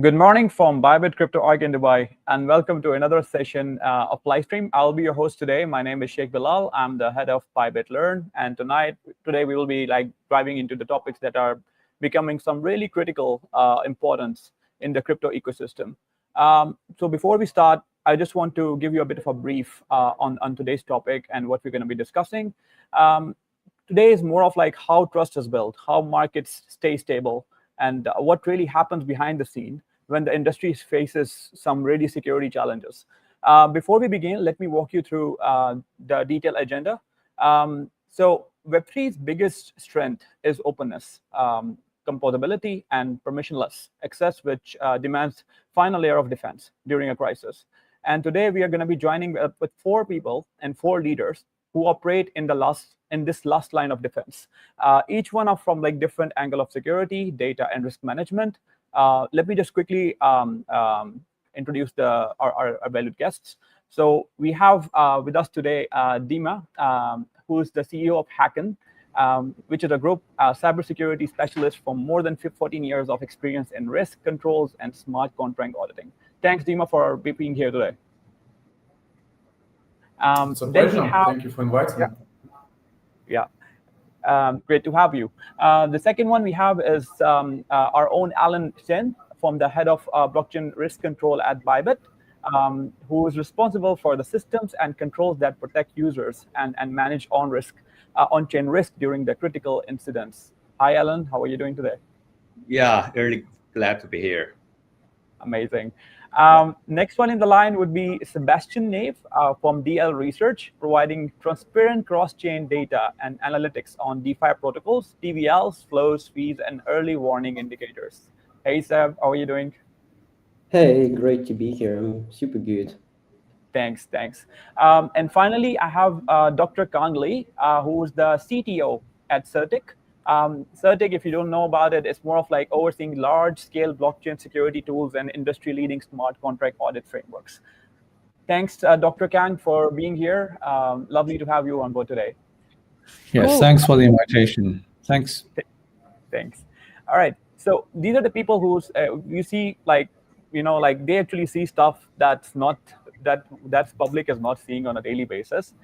Good morning from Bybit Crypto Org in Dubai, and welcome to another session of livestream. I'll be your host today. My name is Sheikh Bilal. I'm the head of Bybit Learn, and today we will be diving into the topics that are becoming some really critical importance in the crypto ecosystem. So before we start, I just want to give you a bit of a brief on today's topic and what we're going to be discussing. Today is more of how trust is built, how markets stay stable, and what really happens behind the scene when the industry faces some really security challenges. Before we begin, let me walk you through the detailed agenda. So Web3's biggest strength is openness, composability, and permissionless access, which demands final layer of defense during a crisis. And today we are going to be joining with 4 people and 4 leaders who operate in this last line of defense. Each one are from different angle of security, data, and risk management. Let me just quickly introduce our valued guests. So we have with us today Dima, who is the CEO of Hacken, which is a group cybersecurity specialist from more than 14 years of experience in risk controls and smart contract auditing. Thanks, Dima, for being here today. It's a pleasure. Thank you for inviting me. Yeah. Great to have you. The second one we have is our own Alan Chen, from the head of blockchain risk control at Bybit, who is responsible for the systems and controls that protect users and manage on-chain risk during the critical incidents. Hi, Alan. How are you doing today? Yeah, really glad to be here. Amazing. Next one in the line would be Sebastian Nave from DL Research, providing transparent cross-chain data and analytics on DeFi protocols, TVLs, flows, fees, and early warning indicators. Hey, Seb, how are you doing? Hey, great to be here. I'm super good. Thanks. And finally, I have Dr. Kang Lee, who is the CTO at Certic. Certic, if you don't know about it, is more of overseeing large-scale blockchain security tools and industry-leading smart contract audit frameworks. Thanks, Dr. Kang, for being here. Lovely to have you on board today. Yes, cool. Thanks for the invitation. Thanks. Thanks. All right. So these are the people who you see, they actually see stuff that's public is not seeing on a daily basis,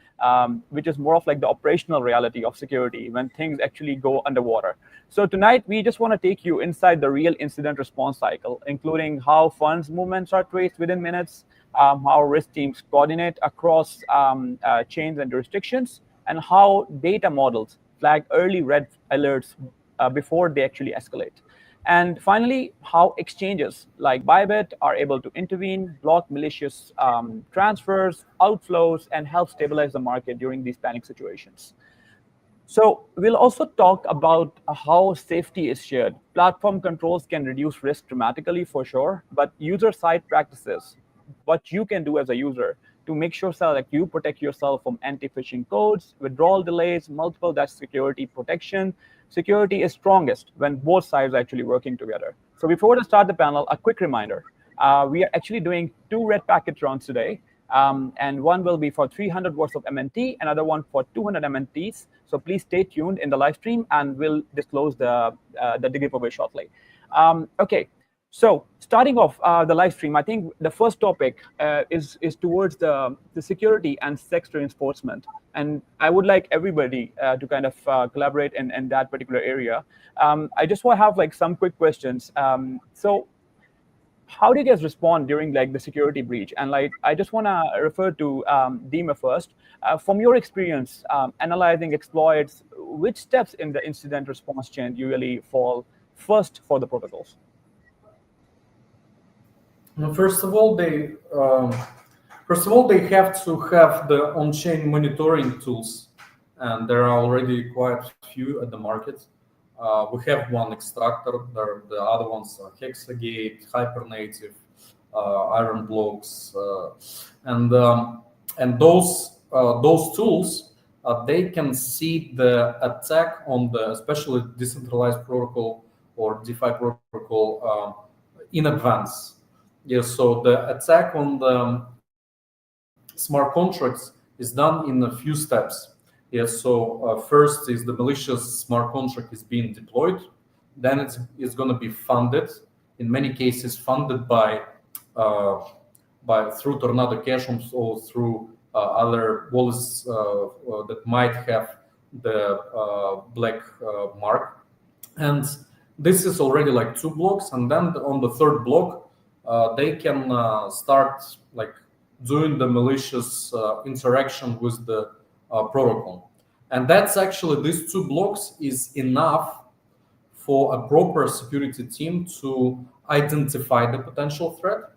which is more of the operational reality of security when things actually go underwater. So tonight, we just want to take you inside the real incident response cycle, including how funds movements are traced within minutes, how risk teams coordinate across chains and jurisdictions, and how data models flag early red alerts before they actually escalate. And finally, how exchanges like Bybit are able to intervene, block malicious transfers, outflows, and help stabilize the market during these panic situations. So we'll also talk about how safety is shared. Platform controls can reduce risk dramatically for sure, but user-side practices, what you can do as a user to make sure that you protect yourself from anti-phishing codes, withdrawal delays, multiple dash security protection. Security is strongest when both sides are actually working together. So before we start the panel, a quick reminder. We are actually doing 2 red packet rounds today. And one will be for 300 words of MNT, another one for 200 MNTs. So please stay tuned in the live stream, and we'll disclose the giveaway shortly. Okay. So starting off the live stream, I think the first topic is towards the security and sector enforcement. And I would like everybody to kind of collaborate in that particular area. I just want to have some quick questions. So how do you guys respond during the security breach? And I just want to refer to Dima first. From your experience analyzing exploits, which steps in the incident response chain usually fall first for the protocols? First of all, they have to have the on-chain monitoring tools, and there are already quite a few at the market. We have one Extractor. The other ones are Hexagate, Hypernative, Iron Blocks, and those tools they can see the attack on the especially decentralized protocol or DeFi protocol in advance. Yes, so the attack on the smart contracts is done in a few steps. Yes, so first is the malicious smart contract is being deployed, then it's going to be funded, in many cases funded by through Tornado Cash or through other wallets that might have the black mark. And this is already like 2 blocks, and then on the 3rd block they can start like doing the malicious interaction with the protocol. And that's actually, these 2 blocks is enough for a proper security team to identify the potential threat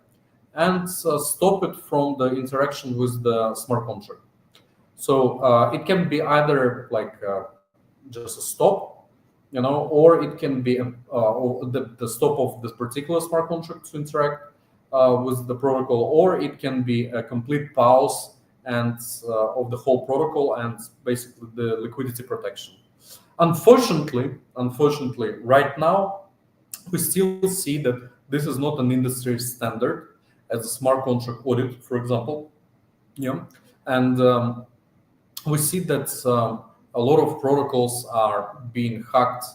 and stop it from the interaction with the smart contract. So it can be either like just a stop, or it can be the stop of this particular smart contract to interact with the protocol, or it can be a complete pause and of the whole protocol and basically the liquidity protection. Unfortunately, right now we still see that this is not an industry standard as a smart contract audit, for example. And we see that a lot of protocols are being hacked,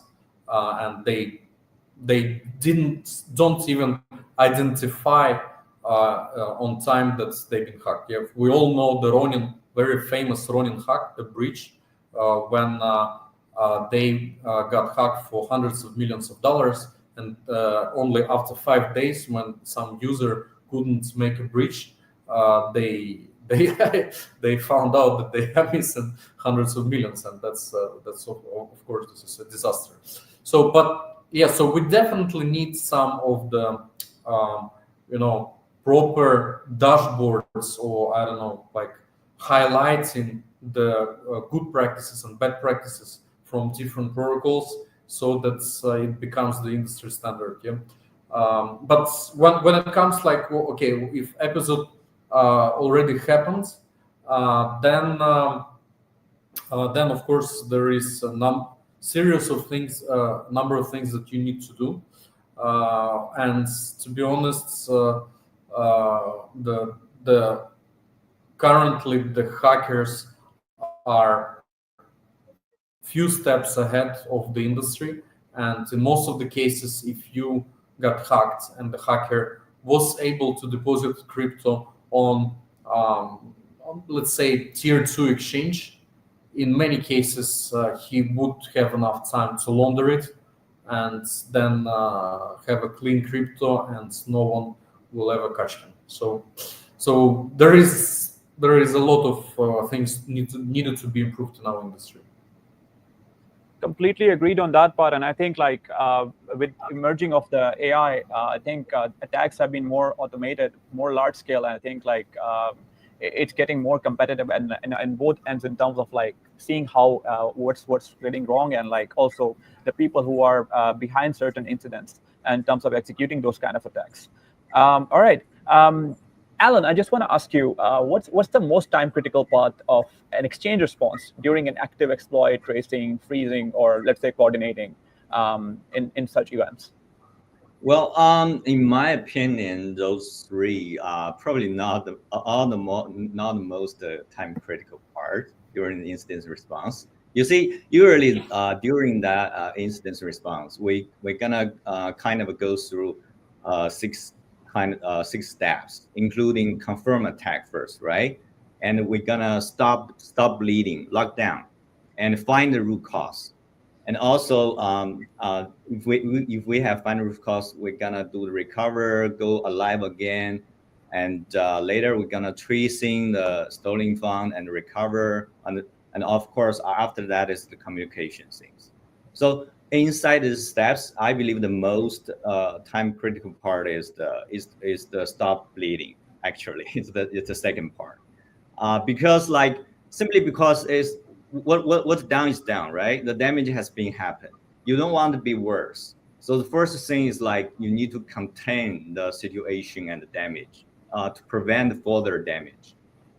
and they don't even identify on time that they've been hacked. We all know the Ronin, very famous Ronin hack, the breach, when they got hacked for hundreds of millions of dollars, and only after 5 days, when some user couldn't make a breach, they found out that they have missing hundreds of millions, and that's of course this is a disaster. So, but yeah, so we definitely need some of the proper dashboards, or I don't know, like highlighting the good practices and bad practices from different protocols, so that it becomes the industry standard. But when it comes like, okay, if episode already happened, then of course there is a number of things that you need to do, and to be honest, the currently the hackers are few steps ahead of the industry, and in most of the cases, if you got hacked and the hacker was able to deposit crypto on let's say tier 2 exchange, in many cases he would have enough time to launder it and then have a clean crypto, and no one will ever catch him. So there is a lot of things needed to be improved in our industry. Completely agreed on that part. And I think like with emerging of the AI, I think attacks have been more automated, more large scale. And I think like it's getting more competitive and both ends, in terms of like seeing how what's getting wrong, and like also the people who are behind certain incidents in terms of executing those kind of attacks. All right. Alan, I just want to ask you, what's the most time critical part of an exchange response during an active exploit, tracing, freezing, or let's say coordinating in such events? Well, in my opinion, those 3 are probably not the most time critical part during the incident response. You see, usually during that incident response, we're gonna kind of go through 6 steps, including confirm attack first, right? And we're gonna stop bleeding, lock down, and find the root cause. And also, if we have find the root cause, we're gonna do the recover, go alive again, and later we're gonna tracing the stolen fund and recover, and of course after that is the communication things. So inside these steps, I believe the most time critical part is the stop bleeding. Actually, it's the second part, because like simply because it's what's down is down, right? The damage has been happened. You don't want to be worse. So the first thing is like you need to contain the situation and the damage to prevent further damage.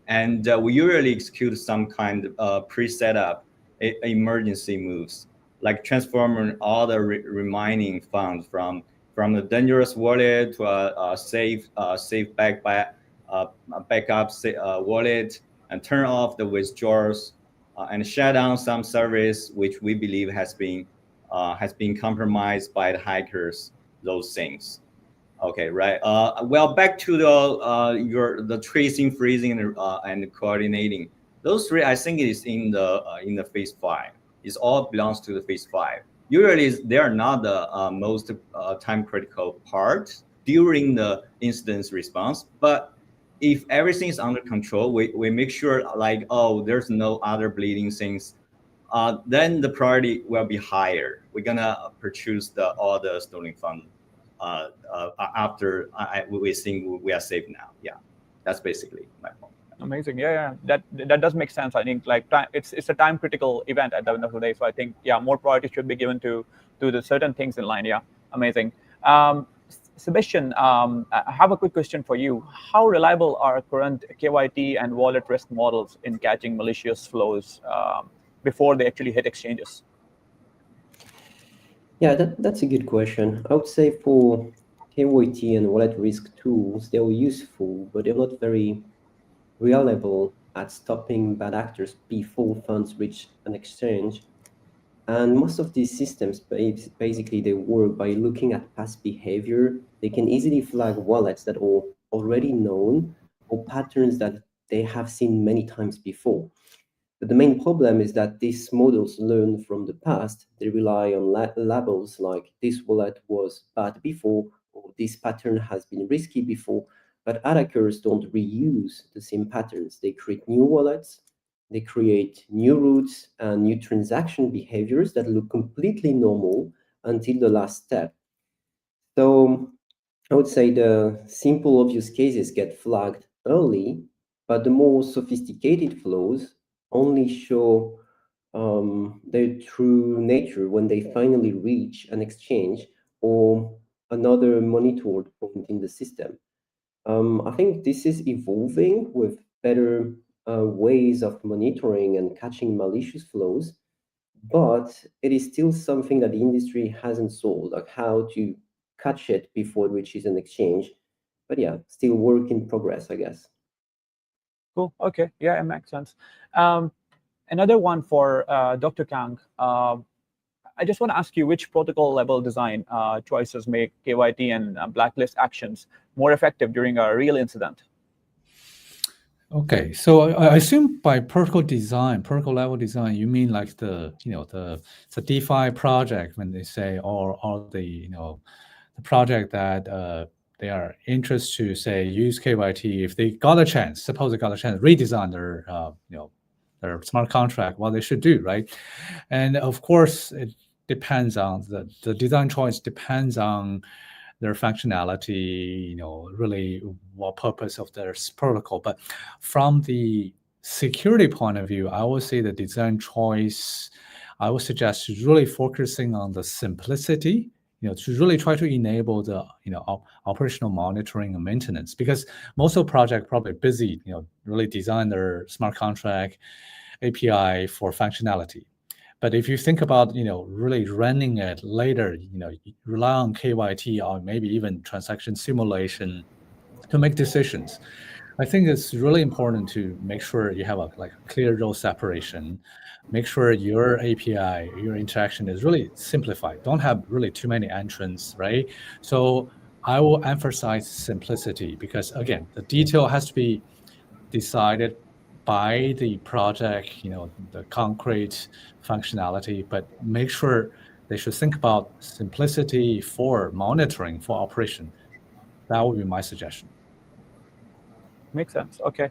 And we usually execute some kind of pre-set up emergency moves, like transforming all the remaining funds from the dangerous wallet to a safe backup wallet, and turn off the withdrawals and shut down some service which we believe has been compromised by the hackers. Those things. Okay, right. Well, back to the tracing, freezing, and coordinating. Those three, I think, is in the phase 5. It all belongs to the phase 5. Usually, they are not the most time critical part during the incident response. But if everything is under control, we make sure like, oh, there's no other bleeding things. Then the priority will be higher. We're gonna purchase all the stolen funds after we think we are safe now. Yeah, that's basically my point. Amazing. Yeah. That does make sense. I think like it's a time critical event at the end of the day. So I think more priority should be given to the certain things in line. Yeah, amazing. Sebastian, I have a quick question for you. How reliable are current KYT and wallet risk models in catching malicious flows before they actually hit exchanges? Yeah, that's a good question. I would say for KYT and wallet risk tools, they're useful, but they're not very reliable at stopping bad actors before funds reach an exchange. And most of these systems, basically, they work by looking at past behavior. They can easily flag wallets that are already known or patterns that they have seen many times before. But the main problem is that these models learn from the past. They rely on labels like this wallet was bad before, or this pattern has been risky before. But attackers don't reuse the same patterns. They create new wallets, they create new routes and new transaction behaviors that look completely normal until the last step. So I would say the simple, obvious cases get flagged early, but the more sophisticated flows only show their true nature when they finally reach an exchange or another monitored point in the system. I think this is evolving with better ways of monitoring and catching malicious flows, but it is still something that the industry hasn't solved, like how to catch it before it reaches an exchange. But yeah, still work in progress, I guess. Cool. Okay. Yeah, it makes sense. Another one for Dr. Kang. I just want to ask you which protocol level design choices make KYT and blacklist actions more effective during a real incident? Okay, so I assume by protocol design, protocol level design, you mean like the DeFi project when they say or the the project that they are interested to say use KYT if they got a chance. Suppose they got a chance redesign their their smart contract, what they should do, right? And of course, it depends on the design choice depends on their functionality, really what purpose of their protocol. But from the security point of view, I would say the design choice, I would suggest really focusing on the simplicity, to really try to enable the, operational monitoring and maintenance, because most of the project probably busy, really design their smart contract API for functionality. But if you think about, really running it later, rely on KYT or maybe even transaction simulation to make decisions. I think it's really important to make sure you have a clear role separation. Make sure your API, your interaction is really simplified. Don't have really too many entrants, right? So I will emphasize simplicity because again, the detail has to be decided by the project, the concrete functionality, but make sure they should think about simplicity for monitoring, for operation. That would be my suggestion. Makes sense. Okay.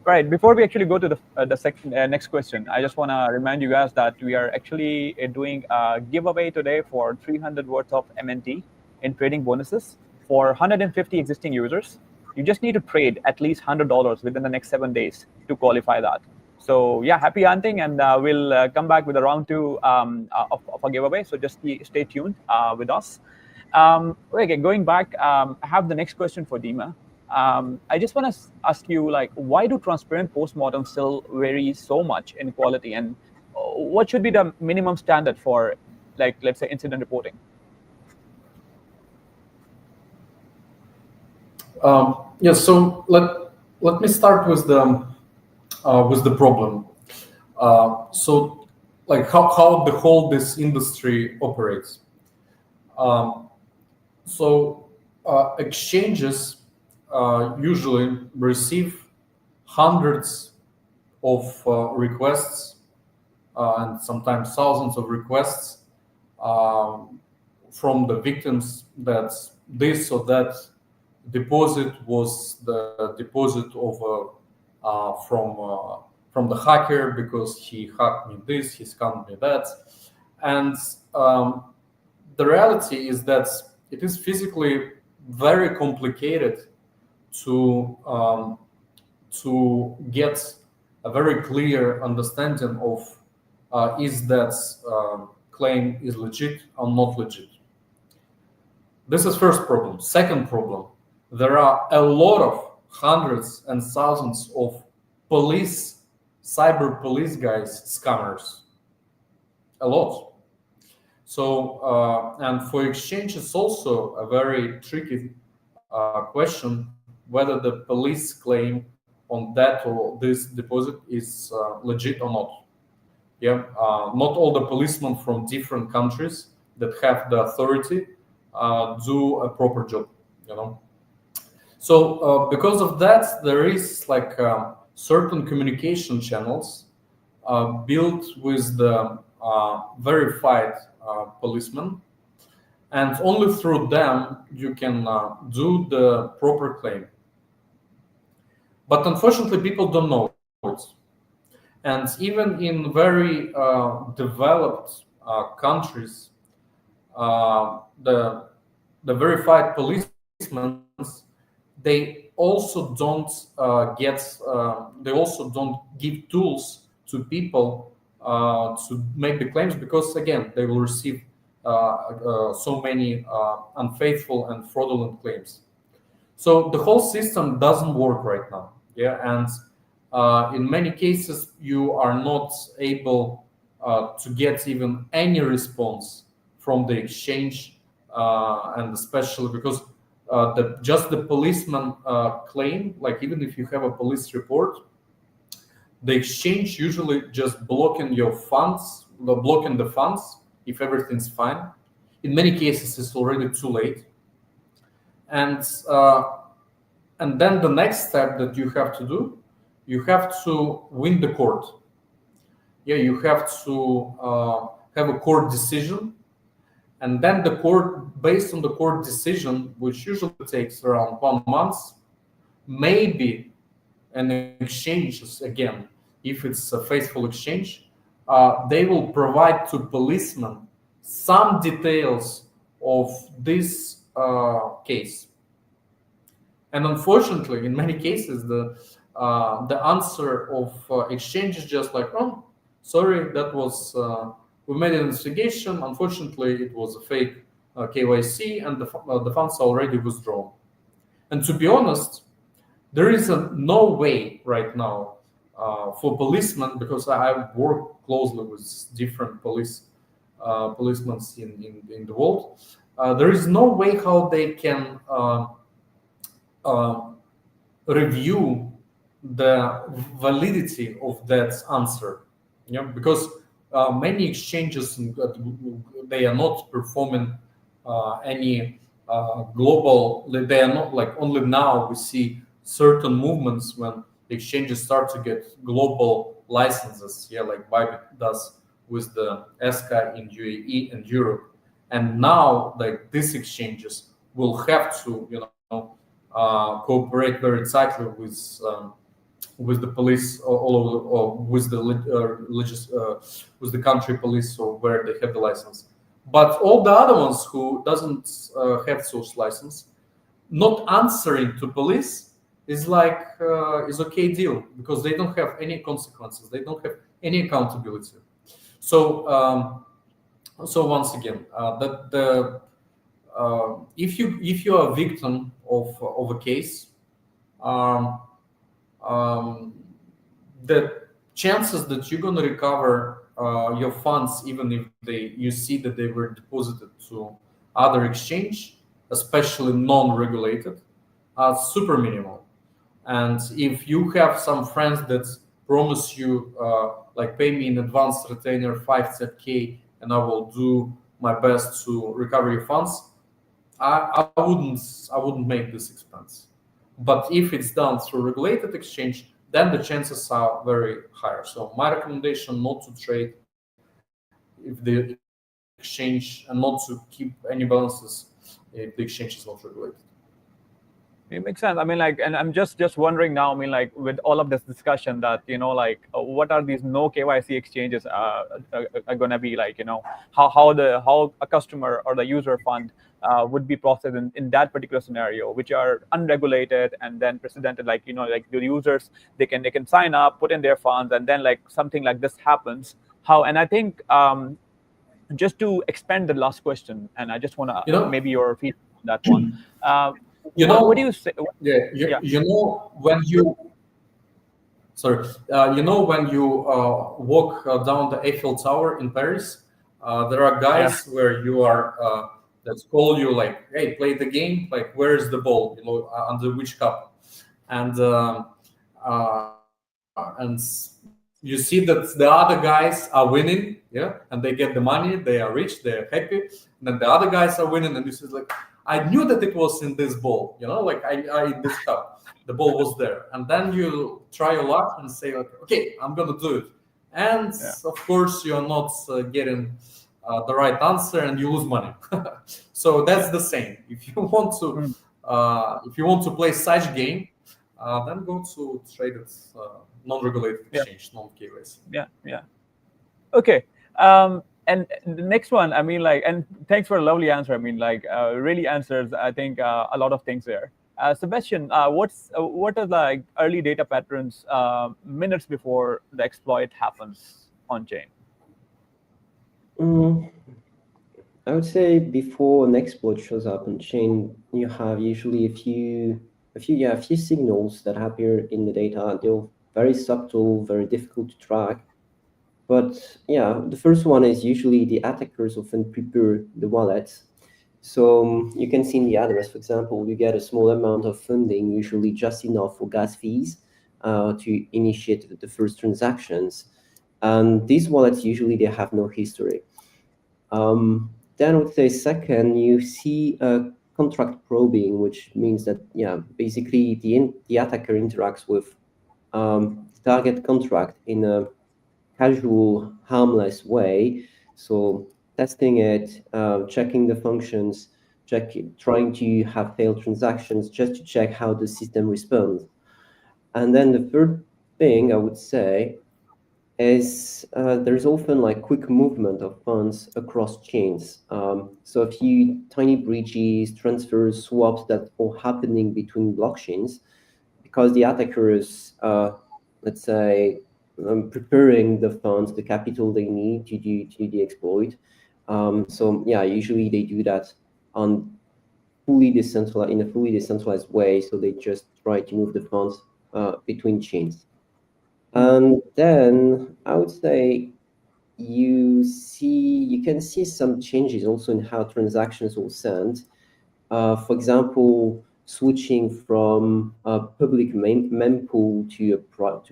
Right. Before we actually go to the next question, I just want to remind you guys that we are actually doing a giveaway today for 300 worth of MNT in trading bonuses for 150 existing users. You just need to trade at least $100 within the next 7 days to qualify that. So yeah, happy hunting, and we'll come back with a round 2 of a giveaway. So just stay tuned with us. Okay, going back, I have the next question for Dima. I just want to ask you, why do transparent postmortems still vary so much in quality, and what should be the minimum standard for, let's say, incident reporting? Yeah. So let me start with the problem. So how the whole this industry operates. So exchanges usually receive hundreds of requests and sometimes thousands of requests from the victims that this or that deposit was the deposit of from the hacker because he hacked me this, he scammed me that, and the reality is that it is physically very complicated to get a very clear understanding of is that claim is legit or not legit. This is first problem. Second problem, there are a lot of hundreds and thousands of cyber police guys, scammers, a lot. So, and for exchange, it's also a very tricky question whether the police claim on that or this deposit is legit or not. Yeah, not all the policemen from different countries that have the authority do a proper job, you know. So because of that, there is like certain communication channels built with the verified policemen, and only through them you can do the proper claim. But unfortunately, people don't know it. And even in very developed countries, the verified policemen, they also don't they also don't give tools to people to make the claims, because again they will receive so many unfaithful and fraudulent claims. So the whole system doesn't work right now. Yeah, and in many cases you are not able to get even any response from the exchange, and especially because just the policeman claim, like even if you have a police report, the exchange usually just blocking your funds, blocking the funds if everything's fine. In many cases, it's already too late, and then the next step that you have to do, you have to win the court. Yeah, you have to have a court decision, and then the court, based on the court decision, which usually takes around 1 month, maybe an exchange again, if it's a faithful exchange, they will provide to policemen some details of this case. And unfortunately, in many cases, the answer of exchange is just like, oh, sorry, that was we made an investigation. Unfortunately, it was a fake KYC, and the funds are already withdrawn. And to be honest, there is no way right now for policemen, because I work closely with different policemen in the world. There is no way how they can review the validity of that answer. Yeah, because many exchanges, they are not performing any global. They are not like, only now we see certain movements when exchanges start to get global licenses. Yeah, like Bybit does with the ESCA in UAE and Europe. And now, like, these exchanges will have to, cooperate very tightly with the police all over, or with the with the country police, or where they have the license. But all the other ones who doesn't have such license, not answering to police is like is okay deal, because they don't have any consequences, they don't have any accountability. So so once again, if you are a victim of a case, the chances that you're going to recover your funds, even if you see that they were deposited to other exchange, especially non-regulated, are super minimal. And if you have some friends that promise you, like, pay me in advance retainer 5 ZK and I will do my best to recover your funds, I wouldn't make this expense. But if it's done through regulated exchange, then the chances are very higher. So my recommendation not to trade if the exchange and not to keep any balances if the exchange is not regulated. It makes sense. I mean, like, and I'm just wondering now. I mean, like, with all of this discussion, that like, what are these no KYC exchanges are going to be like? How a customer or the user fund would be processed in that particular scenario, which are unregulated and then precedented. Like, like the users, they can sign up, put in their funds, and then like something like this happens. How? And I think just to expand the last question, and I just want to maybe your feedback on that one. What do you say? When you sorry, when you walk down the Eiffel Tower in Paris, there are guys where you are that call you like, hey, play the game, like, where is the ball, under which cup, and you see that the other guys are winning, and they get the money, they are rich, they are happy, and then the other guys are winning, and you say like, I knew that it was in this ball, like I in this cup, the ball was there, and then you try your luck and say like, okay, I'm gonna do it, and of course you're not getting the right answer, and you lose money. So that's the same. If you want to play such game, then go to traded non-regulated exchange, non-KYC. Yeah. Okay. And the next one, I mean, like, and thanks for a lovely answer. I mean, like, really answers, I think, a lot of things there. Sebastian, what are the like, early data patterns minutes before the exploit happens on chain? I would say before an exploit shows up on chain, you have usually a few signals that appear in the data. They're very subtle, very difficult to track. But the first one is usually the attackers often prepare the wallets. So you can see in the address, for example, you get a small amount of funding, usually just enough for gas fees to initiate the first transactions. And these wallets, usually they have no history. Then I would say second, you see contract probing, which means that, basically the attacker interacts with target contract in a casual, harmless way. So testing it, checking the functions, trying to have failed transactions just to check how the system responds. And then the third thing I would say is there's often like quick movement of funds across chains. So a few tiny bridges, transfers, swaps that are happening between blockchains because the attackers, let's say, preparing the funds, the capital they need to do the exploit. So usually they do that in a fully decentralized way. So they just try to move the funds between chains. And then I would say you can see some changes also in how transactions are sent. For example, switching from a public mempool to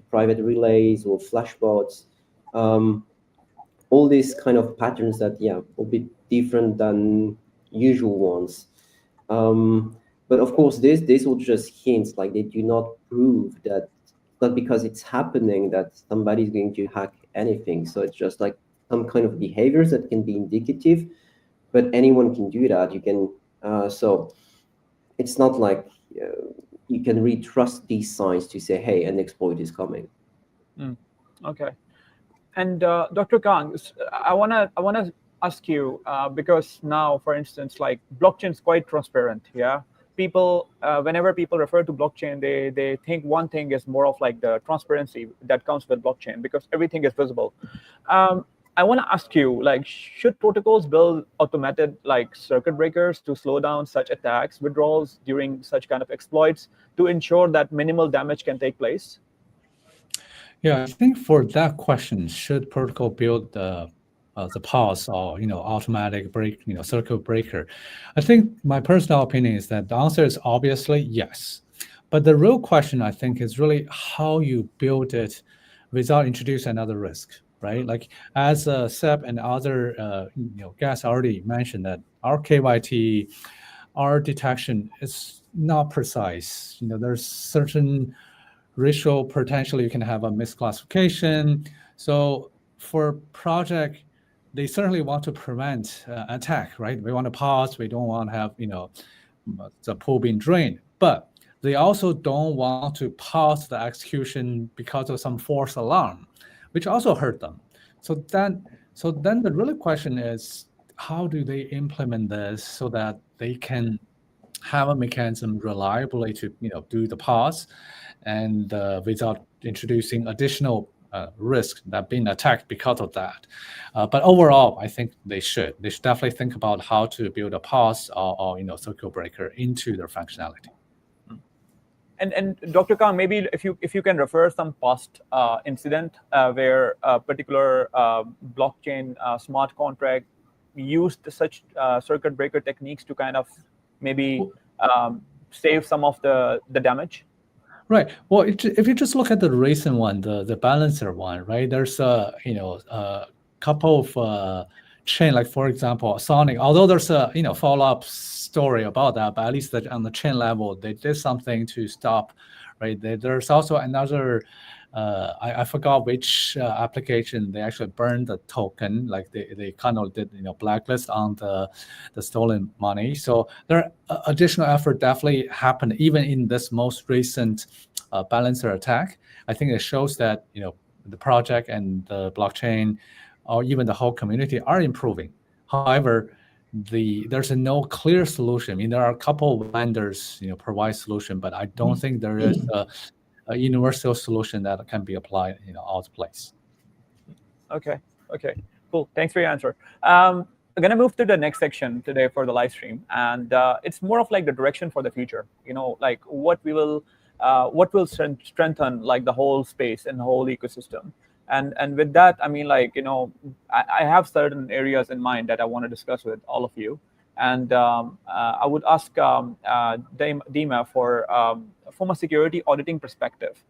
private relays or flashbots. All these kind of patterns that will be different than usual ones. But of course, these are just hints. Like they do not prove that. Not because it's happening that somebody's going to hack anything. So it's just like some kind of behaviors that can be indicative, but anyone can do that. You can so it's not like you can really trust these signs to say, hey, an exploit is coming. Okay. And Dr. Kang, I wanna ask you because now, for instance, like blockchain is quite transparent. Yeah. People, whenever people refer to blockchain, they think one thing is more of like the transparency that comes with blockchain because everything is visible. I want to ask you, like, should protocols build automated like circuit breakers to slow down such attacks, withdrawals during such kind of exploits to ensure that minimal damage can take place? Yeah, I think for that question, should protocol build the pause or automatic break circuit breaker? I think my personal opinion is that the answer is obviously yes, but the real question I think is really how you build it without introducing another risk, right? Like as Seb and other guests already mentioned that our KYT our detection is not precise. There's certain ratio potentially you can have a misclassification. So for project, they certainly want to prevent attack, right? We want to pause. We don't want to have the pool being drained, but they also don't want to pause the execution because of some false alarm, which also hurt them. So then the real question is, how do they implement this so that they can have a mechanism reliably to do the pause and without introducing additional risk that being attacked because of that. But overall, I think they should definitely think about how to build a pause or circuit breaker into their functionality. And Dr. Kang, maybe if you can refer some past incident where a particular blockchain smart contract used such circuit breaker techniques to kind of maybe save some of the damage. Right. Well, if you just look at the recent one, the balancer one, right? There's a couple of chain, like for example, Sonic. Although there's a follow-up story about that, but at least on the chain level, they did something to stop. Right. There's also another. I forgot which application they actually burned the token, like they kind of did blacklist on the stolen money. So there are additional effort definitely happened even in this most recent balancer attack. I think it shows that the project and the blockchain or even the whole community are improving. However, there's no clear solution. I mean, there are a couple of vendors provide solution, but I don't think there is a universal solution that can be applied all the place. Okay, cool. Thanks for your answer. I'm going to move to the next section today for the live stream, and it's more of like the direction for the future. Like what will strengthen like the whole space and the whole ecosystem. And with that, I mean, like I have certain areas in mind that I want to discuss with all of you. And I would ask Dima from a security auditing perspective,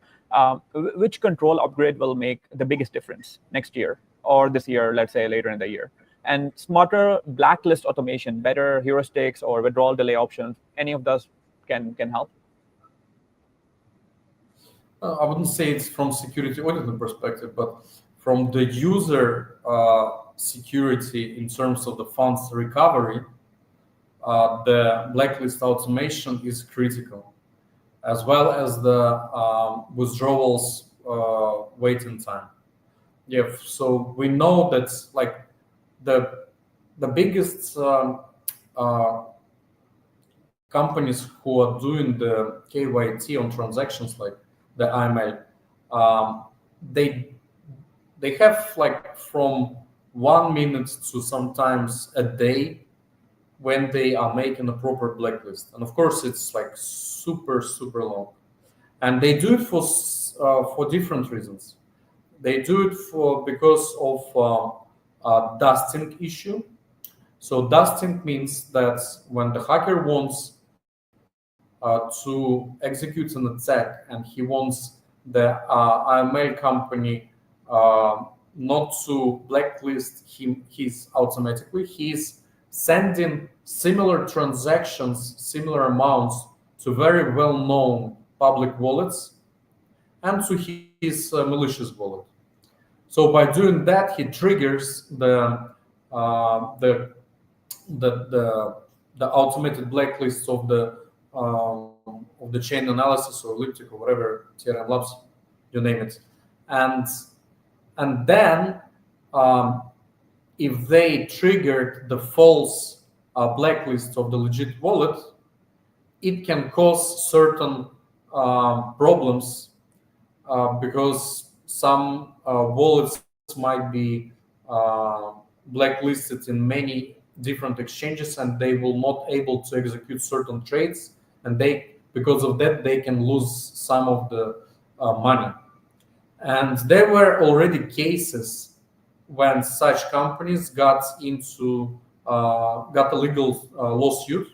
which control upgrade will make the biggest difference next year or this year, let's say later in the year? And smarter blacklist automation, better heuristics or withdrawal delay options, any of those can help? I wouldn't say it's from security auditing perspective, but from the user security in terms of the funds recovery, the blacklist automation is critical, as well as the withdrawals waiting time. Yeah, so we know that like the biggest companies who are doing the KYT on transactions like the IML, they have like from 1 minute to sometimes a day when they are making a proper blacklist, and of course it's like super long, and they do it for different reasons. They do it because of dusting issue. So dusting means that when the hacker wants to execute an attack and he wants the IML company not to blacklist his automatically, he's sending similar transactions, similar amounts to very well-known public wallets and to his malicious wallet. So by doing that, he triggers the automated blacklists of the chain analysis or elliptic or whatever, TRM Labs, you name it, and then if they triggered the false blacklist of the legit wallet, it can cause certain problems because some wallets might be blacklisted in many different exchanges, and they will not able to execute certain trades, and because of that they can lose some of the money. And there were already cases when such companies got a legal lawsuit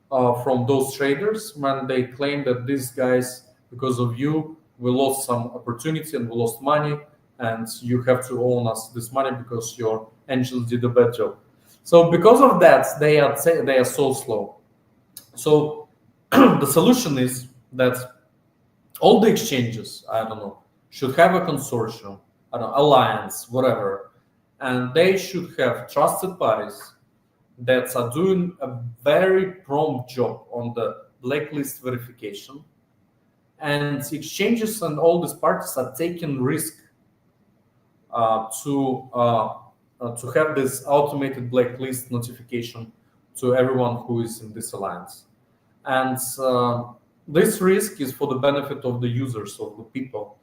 from those traders when they claimed that these guys, because of you, we lost some opportunity and we lost money, and you have to own us this money because your angels did a bad job. So because of that, they are so slow. So the solution is that all the exchanges, I don't know, should have a consortium, I don't know, alliance, whatever, and they should have trusted parties that are doing a very prompt job on the blacklist verification, and exchanges and all these parties are taking risk to have this automated blacklist notification to everyone who is in this alliance. And this risk is for the benefit of the users, of the people,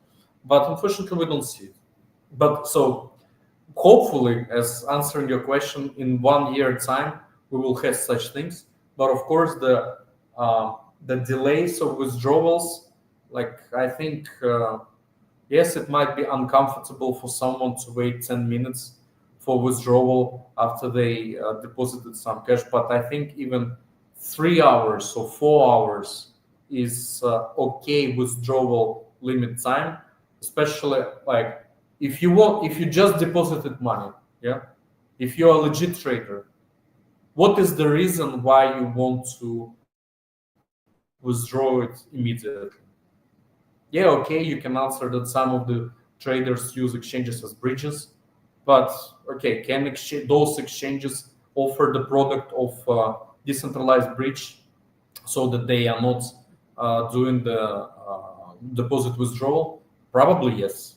but unfortunately we don't see it. But so hopefully, as answering your question, in 1 year time we will have such things. But of course the delays of withdrawals, like I think yes, it might be uncomfortable for someone to wait 10 minutes for withdrawal after they deposited some cash, but I think even 3 hours or 4 hours is okay withdrawal limit time, especially like if you just deposited money, yeah, if you're a legit trader, what is the reason why you want to withdraw it immediately? Yeah, okay, you can answer that some of the traders use exchanges as bridges, but okay, can those exchanges offer the product of decentralized bridge so that they are not doing the deposit withdrawal? Probably yes.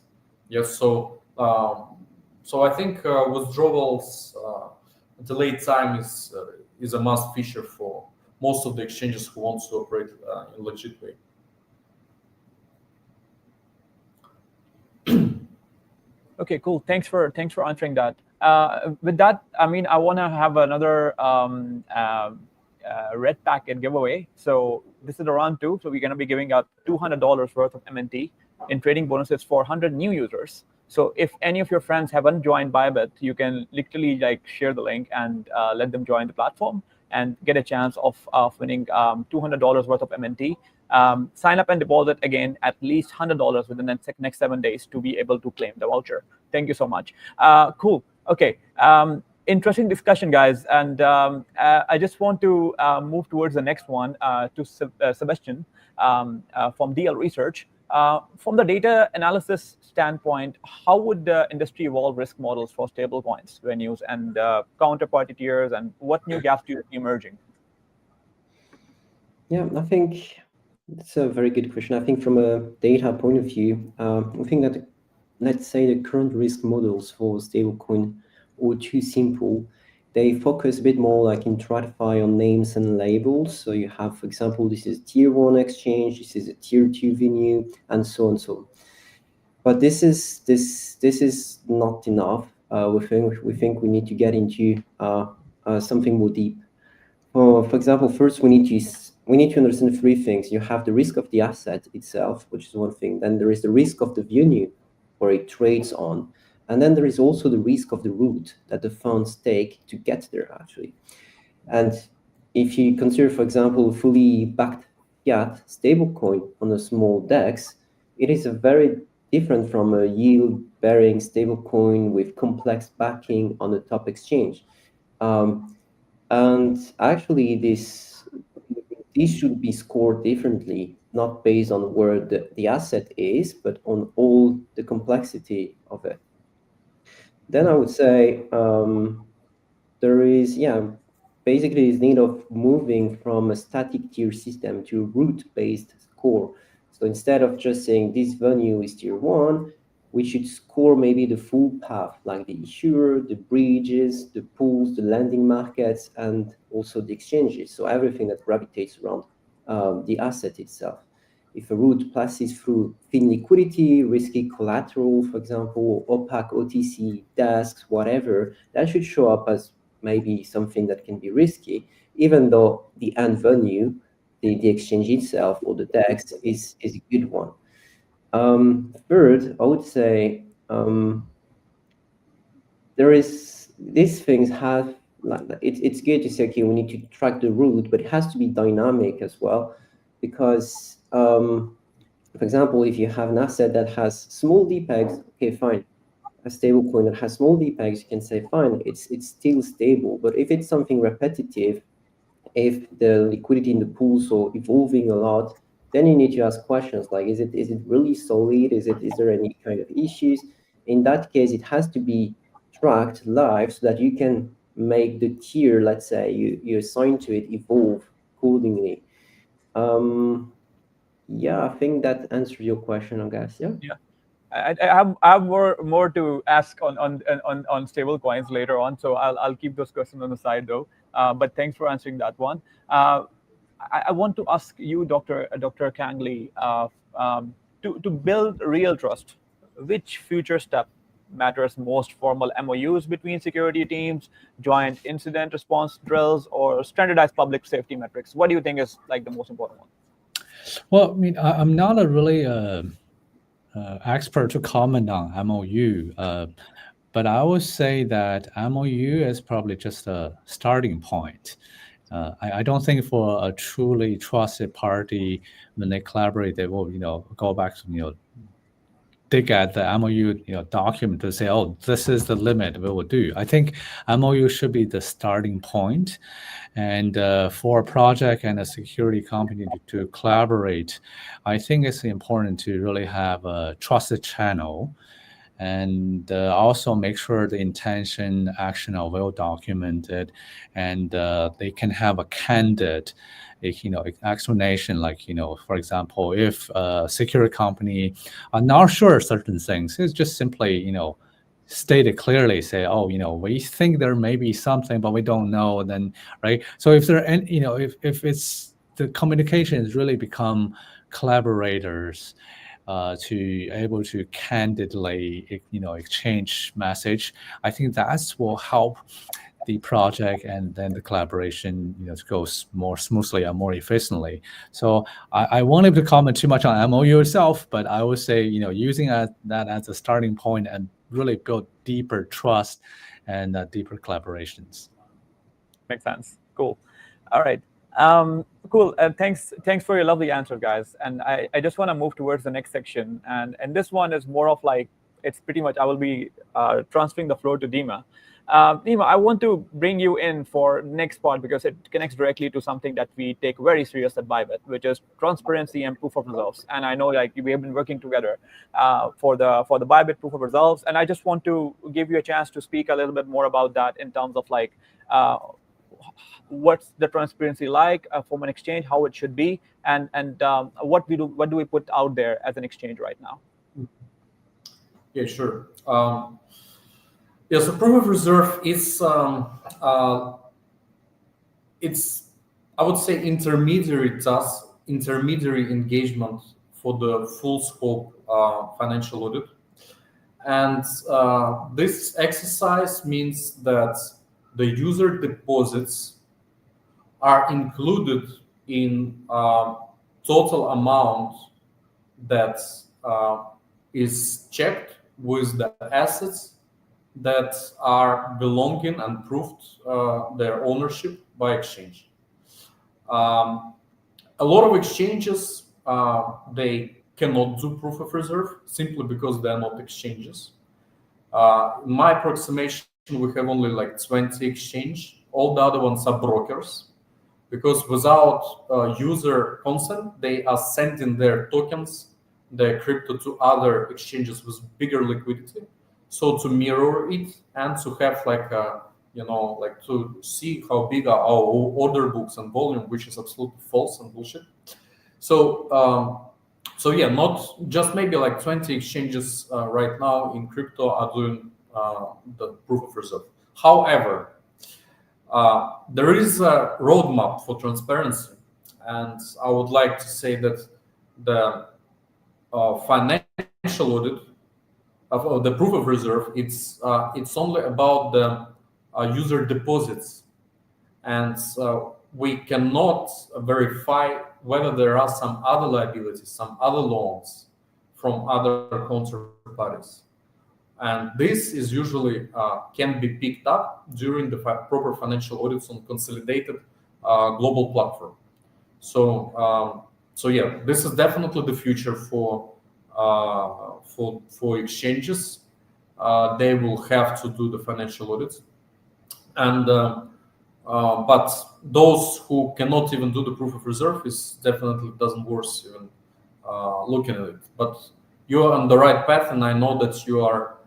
Yes, so I think withdrawals delayed time is a must feature for most of the exchanges who want to operate in legit way. Okay, cool. Thanks for answering that. With that, I mean, I want to have another red packet giveaway. So this is a round 2. So we're going to be giving out $200 worth of MNT in trading bonuses for 100 new users. So if any of your friends haven't joined Bybit, you can literally like share the link and let them join the platform and get a chance of winning $200 worth of MNT. Sign up and deposit again at least $100 within the next 7 days to be able to claim the voucher. Thank you so much. Cool. Okay. Interesting discussion, guys. And I just want to move towards the next one to Sebastian from DL Research. From the data analysis standpoint, how would the industry evolve risk models for stablecoins, venues, and counterparty tiers, and what new gaps do you see emerging? Yeah, I think it's a very good question. I think from a data point of view, I think that, let's say, the current risk models for stablecoin are too simple. They focus a bit more like in TradFi on names and labels. So you have, for example, this is tier 1 exchange, this is a tier 2 venue, and so on. But this is not enough. We think we need to get into something more deep. For example, first we need to understand 3 things. You have the risk of the asset itself, which is one thing. Then there is the risk of the venue where it trades on. And then there is also the risk of the route that the funds take to get there, actually. And if you consider, for example, fully backed fiat stablecoin on a small DEX, it is a very different from a yield-bearing stablecoin with complex backing on a top exchange. And actually, this should be scored differently, not based on where the asset is, but on all the complexity of it. Then I would say there is, basically this need of moving from a static tier system to route-based score. So instead of just saying this venue is tier 1, we should score maybe the full path, like the issuer, the bridges, the pools, the lending markets, and also the exchanges. So everything that gravitates around the asset itself. If a route passes through thin liquidity, risky collateral, for example, opaque OTC desks, whatever, that should show up as maybe something that can be risky, even though the end venue, the exchange itself or the DEX is a good one. Third, I would say there is these things have it's good to say, okay, we need to track the route, but it has to be dynamic as well, because for example, if you have an asset that has small DPEGs, okay, fine. A stablecoin that has small DPEGs, you can say, fine, it's still stable. But if it's something repetitive, if the liquidity in the pools are evolving a lot, then you need to ask questions like, is it really solid? Is there any kind of issues? In that case, it has to be tracked live so that you can make the tier, let's say, you assign to it evolve accordingly. Yeah, I think that answers your question, I guess. Yeah. Yeah. I have more to ask on stable coins later on, so I'll keep those questions on the side though. But thanks for answering that one. I want to ask you, Dr. Kangley, to build real trust, which future step matters most: formal MOUs between security teams, joint incident response drills, or standardized public safety metrics? What do you think is like the most important one? Well, I mean, I'm not a really expert to comment on MOU, but I would say that MOU is probably just a starting point. I don't think for a truly trusted party, when they collaborate, they will, go back to, dig at the MOU, document to say, oh, this is the limit we will do. I think MOU should be the starting point. And for a project and a security company to collaborate, I think it's important to really have a trusted channel, and also make sure the intention, action are well documented, and they can have a candid, explanation. Like, for example, if a security company are not sure certain things, it's just simply, state it clearly, say, oh, we think there may be something, but we don't know. Then, right. So if there, and if it's the communication has really become collaborators, to able to candidly, exchange message, I think that's will help the project and then the collaboration, to go more smoothly and more efficiently. So I won't able to comment too much on MOU itself, but I would say, using that as a starting point and really build deeper trust and deeper collaborations. Makes sense. Cool. All right. Cool. Thanks for your lovely answer, guys. And I just want to move towards the next section. And this one is more of like, it's pretty much, I will be transferring the floor to Dima. Dima, I want to bring you in for next part because it connects directly to something that we take very serious at Bybit, which is transparency and proof of results. And I know like we have been working together for the Bybit proof of results. And I just want to give you a chance to speak a little bit more about that in terms of like, what's the transparency like from an exchange, how it should be, and what do we put out there as an exchange right now? Yeah, sure. Yeah, so proof of reserve is it's, I would say, intermediary task, intermediary engagement for the full scope financial audit. And this exercise means that the user deposits are included in total amount that is checked with the assets that are belonging and proved their ownership by exchange. A lot of exchanges, they cannot do proof of reserve simply because they are not exchanges. In my approximation, we have only like 20 exchange. All the other ones are brokers, because without user consent, they are sending their tokens, their crypto, to other exchanges with bigger liquidity. So to mirror it and to have like like to see how big are our order books and volume, which is absolutely false and bullshit. So so yeah, not just maybe like 20 exchanges right now in crypto are doing the proof of reserve. However, there is a roadmap for transparency, and I would like to say that the financial audit of the proof of reserve, it's only about the user deposits, and we cannot verify whether there are some other liabilities, some other loans from other counterparties. And this is usually can be picked up during the proper financial audits on consolidated global platform. So so yeah, this is definitely the future for exchanges. They will have to do the financial audits, and But those who cannot even do the proof of reserve is definitely doesn't worth even looking at it. But you are on the right path, and I know that you are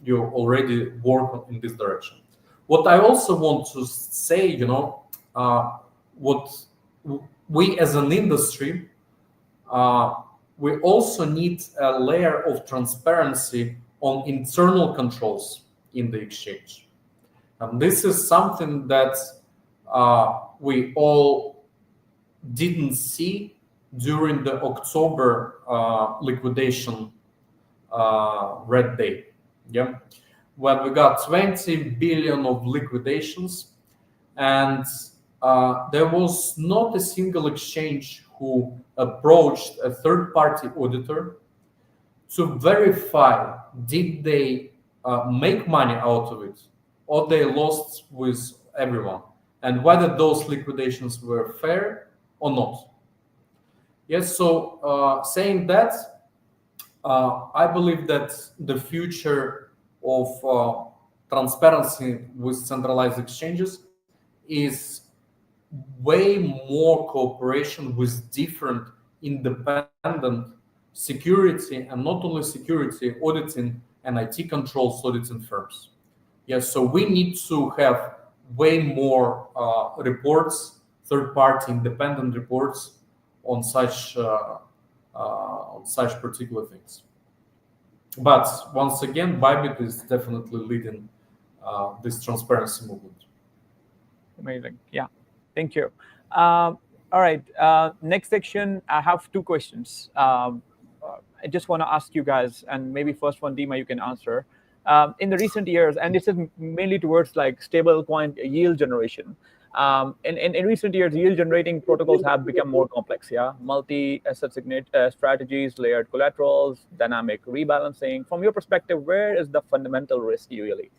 you already work in this direction. What I also want to say, what we as an industry, we also need a layer of transparency on internal controls in the exchange. And this is something that we all didn't see during the October liquidation red day. Yeah, when we got 20 billion of liquidations, and there was not a single exchange who approached a third-party auditor to verify did they make money out of it or they lost with everyone, and whether those liquidations were fair or not. Yes, so saying that, I believe that the future of transparency with centralized exchanges is way more cooperation with different independent security, and not only security, auditing and IT controls auditing firms. Yes, so we need to have way more reports, third-party independent reports on such particular things. But once again, Bybit is definitely leading this transparency movement. Amazing. Yeah. Thank you. All right. Next section, I have two questions. I just want to ask you guys, and maybe first one, Dima, you can answer. In the recent years, and this is mainly towards like stable coin yield generation. In recent years, yield generating protocols have become more complex. Yeah, multi-asset strategies, layered collaterals, dynamic rebalancing. From your perspective, where is the fundamental risk usually?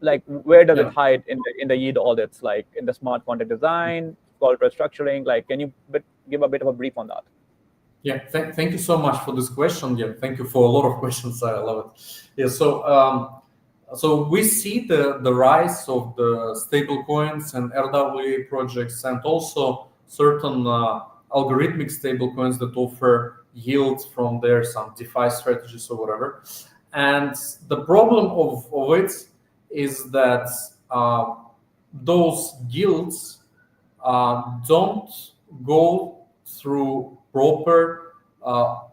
Like where does it hide in the yield audits, like in the smart contract design, collateral structuring? Like, can you give a bit of a brief on that? Yeah, thank you so much for this question. Yeah, thank you for a lot of questions. I love it. Yeah, so we see the rise of the stable coins and RWA projects, and also certain algorithmic stable coins that offer yields from there, some DeFi strategies or whatever. And the problem of it is that those yields don't go through proper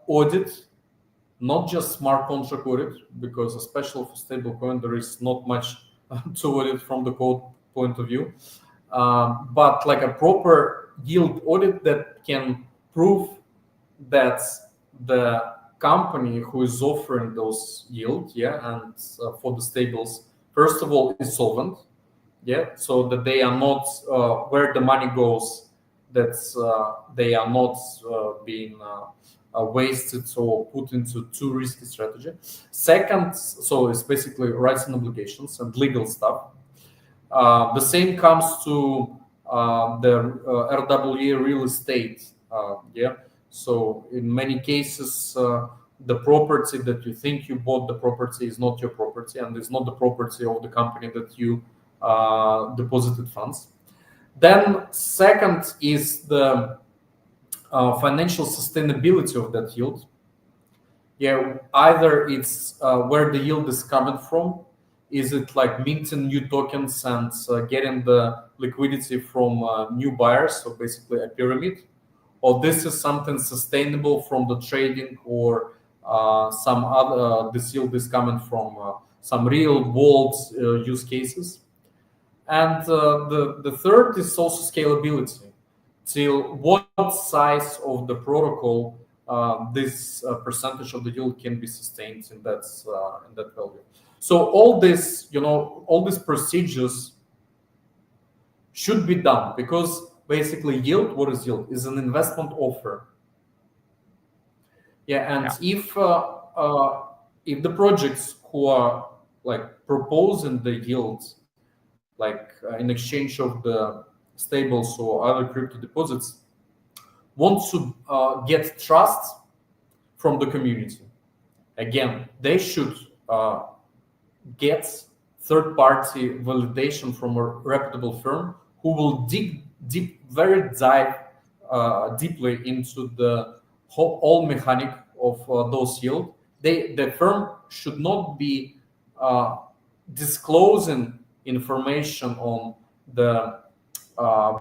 audit, not just smart contract audit, because especially for stablecoin there is not much to audit from the code point of view, but like a proper yield audit that can prove that the company who is offering those yield, and for the stables, first of all, is solvent, so that they are not where the money goes, that they are not being wasted or put into too risky strategy. Second, so it's basically rights and obligations and legal stuff. The same comes to the RWA real estate. So in many cases, the property that you think you bought, the property is not your property, and is not the property of the company that you deposited funds. Then second is the financial sustainability of that yield. Either it's where the yield is coming from. Is it like minting new tokens and getting the liquidity from new buyers, so basically a pyramid? Or this is something sustainable from the trading, or some other, this yield is coming from some real world use cases. And the third is also scalability. Till what size of the protocol this percentage of the yield can be sustained in that value. So all this, all these procedures should be done, because basically yield, what is yield? Is an investment offer. If the projects who are like proposing the yields, like in exchange of the stables or other crypto deposits, want to get trust from the community, again, they should get third-party validation from a reputable firm who will dig deeply into the whole mechanic of those yield. The firm should not be disclosing information on the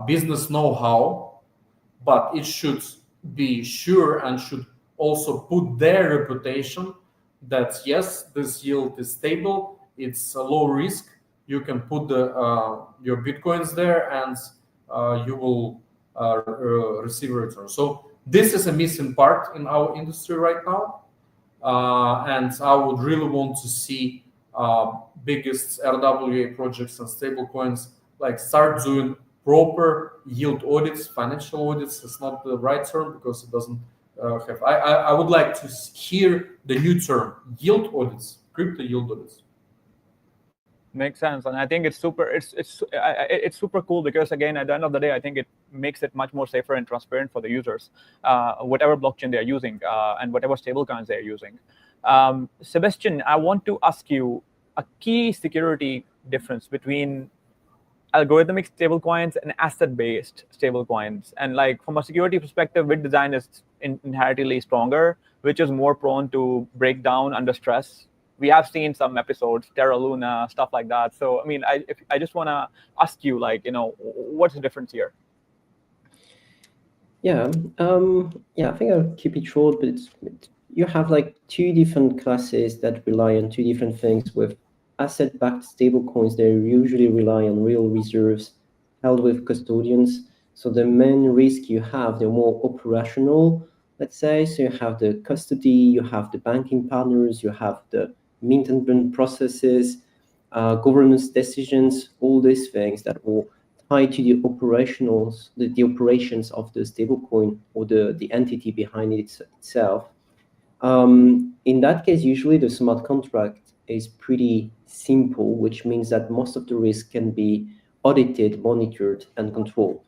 business know-how, but it should be sure and should also put their reputation that yes, this yield is stable, it's a low risk. You can put your bitcoins there, and you will receive a return. So this is a missing part in our industry right now, and I would really want to see biggest RWA projects and stablecoins like start doing proper yield audits. Financial audits is not the right term because it doesn't have. I would like to hear the new term, yield audits, crypto yield audits. Makes sense, and I think it's super cool because again, at the end of the day, I think it makes it much more safer and transparent for the users, whatever blockchain they're using and whatever stablecoins they're using. Sebastian, I want to ask you a key security difference between algorithmic stablecoins and asset-based stablecoins. And like from a security perspective, which design is inherently stronger, which is more prone to break down under stress? We have seen some episodes, Terra Luna, stuff like that. So, I mean, I just want to ask you, like, what's the difference here? Yeah, I think I'll keep it short, but you have like two different classes that rely on two different things. With asset-backed stablecoins, they usually rely on real reserves held with custodians. So the main risk you have, they're more operational, let's say. So you have the custody, you have the banking partners, you have the mint and burn processes, governance decisions, all these things that will tie to the operationals, the operations of the stablecoin or the entity behind it itself. In that case, usually the smart contract is pretty simple, which means that most of the risk can be audited, monitored, and controlled.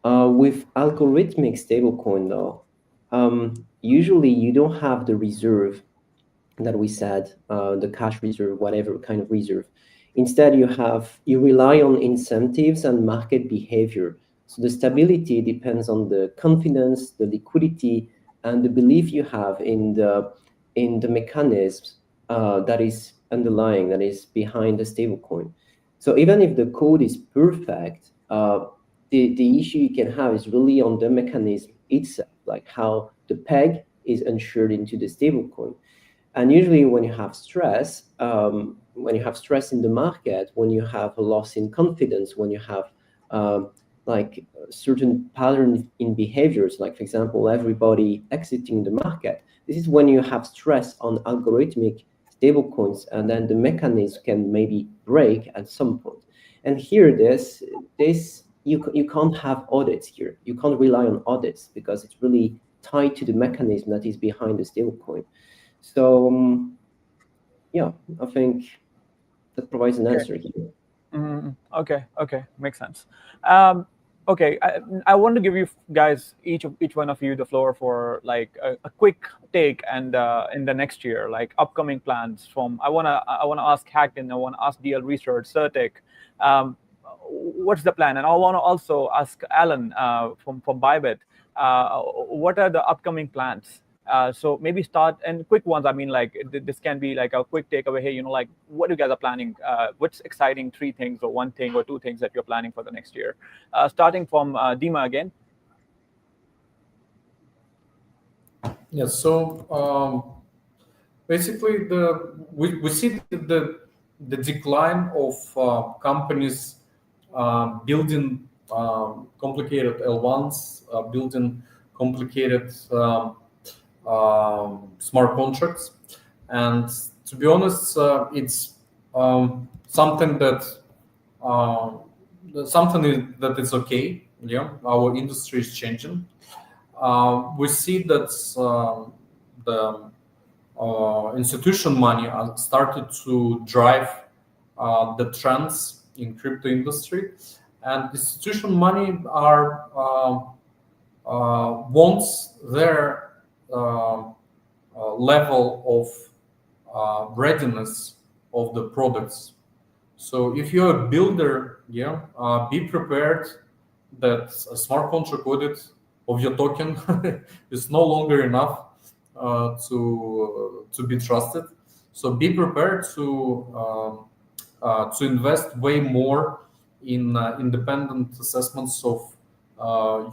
With algorithmic stablecoin, though, usually you don't have the reserve that we said, the cash reserve, whatever kind of reserve. Instead, you rely on incentives and market behavior. So the stability depends on the confidence, the liquidity, and the belief you have in the mechanisms that is underlying, that is behind the stablecoin. So even if the code is perfect, the issue you can have is really on the mechanism itself, like how the peg is insured into the stablecoin. And usually when you have stress in the market, when you have a loss in confidence, when you have like certain patterns in behaviors, like for example, everybody exiting the market, this is when you have stress on algorithmic stablecoins, and then the mechanism can maybe break at some point. And here, you can't have audits here. You can't rely on audits because it's really tied to the mechanism that is behind the stablecoin. So, yeah, I think that provides an answer here. Okay, makes sense. Okay, I want to give you guys, each one of you, the floor for like a quick take and in the next year, like upcoming plans. I wanna ask Hackton, I wanna ask DL Research, Certic, what's the plan? And I want to also ask Alan from Bybit, what are the upcoming plans? So maybe start, and quick ones. I mean, like this can be like a quick takeaway here. Like what you guys are planning. What's exciting 3 things or 1 thing or 2 things that you're planning for the next year? Starting from Dima again. Yeah. So basically, we see the decline of companies building complicated L1s, building complicated smart contracts, and to be honest, it's something that is okay. Yeah, our industry is changing. We see that the institution money started to drive the trends in crypto industry, and institution money wants their level of readiness of the products So if you're a builder, be prepared that a smart contract audit of your token is no longer enough to be trusted. So be prepared to invest way more in independent assessments of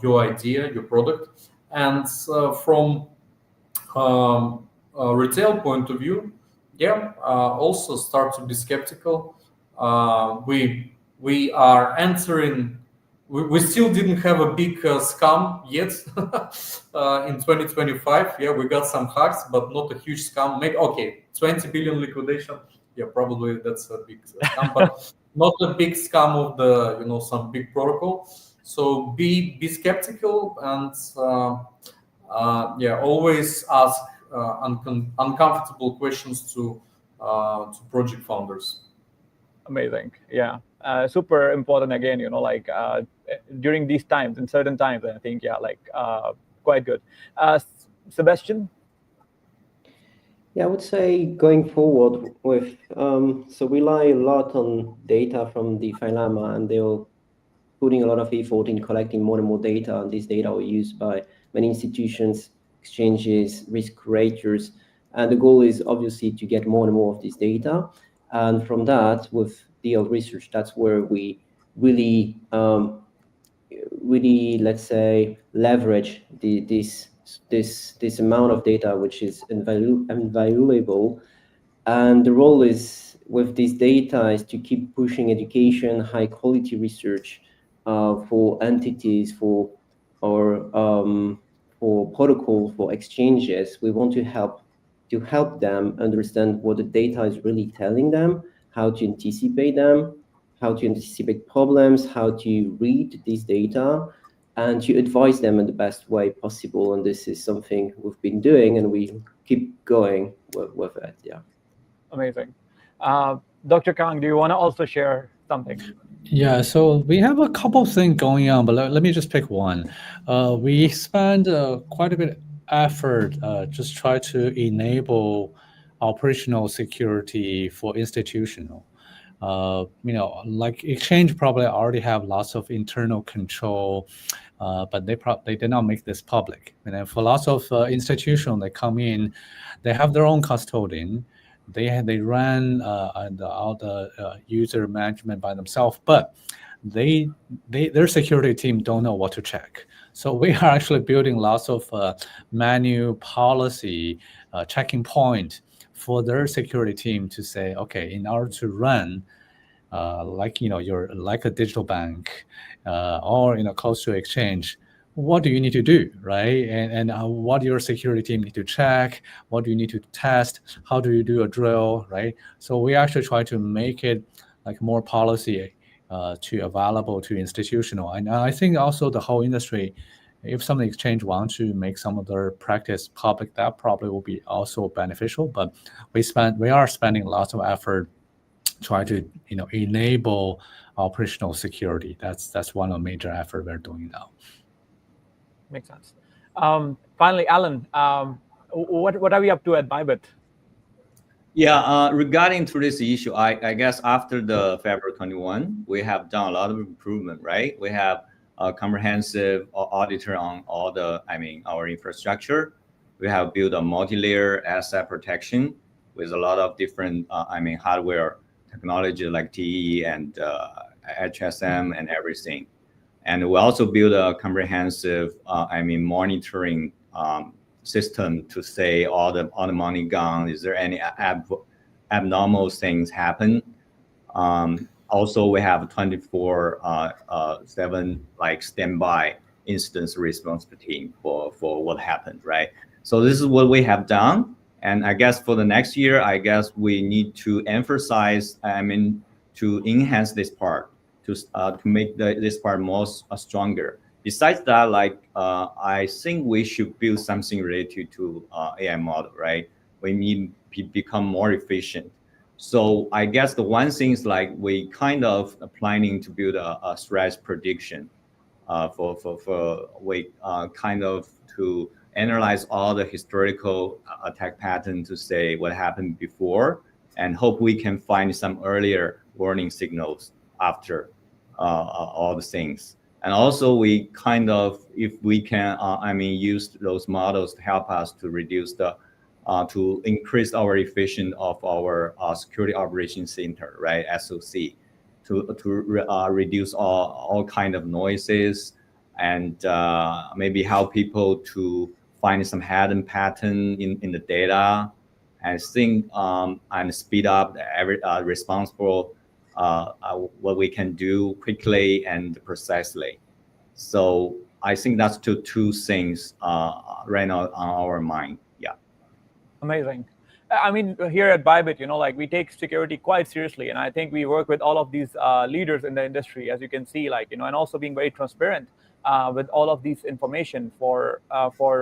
your idea, your product, and from retail point of view, also start to be skeptical. We are entering. We still didn't have a big scam yet in 2025. Yeah, we got some hacks, but not a huge scam. Maybe 20 billion liquidation. Yeah, probably that's a big scam, but not a big scam of the some big protocol. So be skeptical and always ask uncomfortable questions to project founders. Amazing. Yeah. Super important again, like during these times, in certain times, I think, quite good. Sebastian? Yeah, I would say going forward with, so we rely a lot on data from DeFi Llama, and they're putting a lot of effort in collecting more and more data, and this data are used by many institutions, exchanges, risk raters, and the goal is obviously to get more and more of this data. And from that, with DL research, that's where we really, let's say, leverage this amount of data, which is invaluable. And the role is with this data is to keep pushing education, high quality research for entities, for protocols, for exchanges. We want to help them understand what the data is really telling them, how to anticipate them, how to anticipate problems, how to read this data, and to advise them in the best way possible. And this is something we've been doing, and we keep going with it. Yeah. Amazing. Dr. Kang, do you want to also share something? Yeah, so we have a couple things going on, but let me just pick one. We spend quite a bit of effort just try to enable operational security for institutional. Like exchange probably already have lots of internal control, but they did not make this public. And then for lots of institutions, they come in, they have their own custodian. They run all the user management by themselves, but their security team don't know what to check. So we are actually building lots of manual policy checking point for their security team to say, okay, in order to run you're like a digital bank or close to exchange, what do you need to do, right? And what your security team need to check, what do you need to test, how do you do a drill, right? So we actually try to make it like more policy to available to institutional. And I think also the whole industry, if some exchange wants to make some of their practice public, that probably will be also beneficial. But we are spending lots of effort try to enable operational security. That's one of the major effort we're doing now. Makes sense. Finally, Alan, what are we up to at Bybit? Yeah, regarding to this issue, I guess after the February 21, we have done a lot of improvement, right? We have a comprehensive auditor on all our infrastructure. We have built a multi-layer asset protection with a lot of different, hardware technology like TE and HSM and everything. And we also build a comprehensive, monitoring system to say all the money gone. Is there any abnormal things happen? Also, we have 24/7 standby instance response team for what happened, right? So this is what we have done. And I guess for the next year, I guess we need to emphasize, to enhance this part, to make this part more stronger. Besides that, I think we should build something related to AI model, right? We need to become more efficient. So I guess the one thing is we kind of planning to build a threat prediction to analyze all the historical attack pattern to say what happened before and hope we can find some earlier warning signals after all the things. And also we kind of, if we can, use those models to help us to reduce the, to increase our efficiency of our security operations center, right, SOC, to reduce all kind of noises, and maybe help people to find some hidden pattern in the data, and think and speed up every responsible what we can do quickly and precisely. So I think that's two things right now on our mind. Yeah. Amazing. I mean, here at Bybit, like we take security quite seriously, and I think we work with all of these leaders in the industry, as you can see, and also being very transparent with all of these information for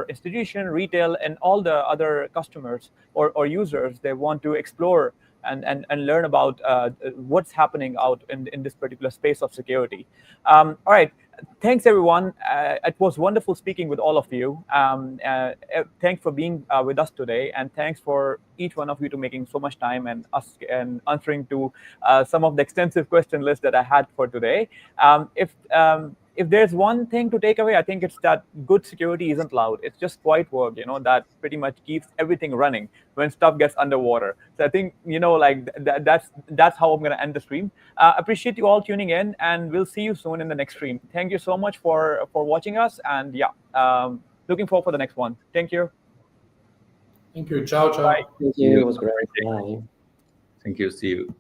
institution, retail, and all the other customers or users. They want to explore and learn about what's happening out in this particular space of security. All right. Thanks, everyone. It was wonderful speaking with all of you. Thanks for being with us today, and thanks for each one of you to making so much time and answering to some of the extensive question list that I had for today. If there's one thing to take away, I think it's that good security isn't loud. It's just quiet work, that pretty much keeps everything running when stuff gets underwater. So I think, that's how I'm going to end the stream. Appreciate you all tuning in, and we'll see you soon in the next stream. Thank you so much for watching us, and looking forward for the next one. Thank you. Thank you. Ciao, ciao. Bye. Thank you. It was great. Bye. Thank you. See you.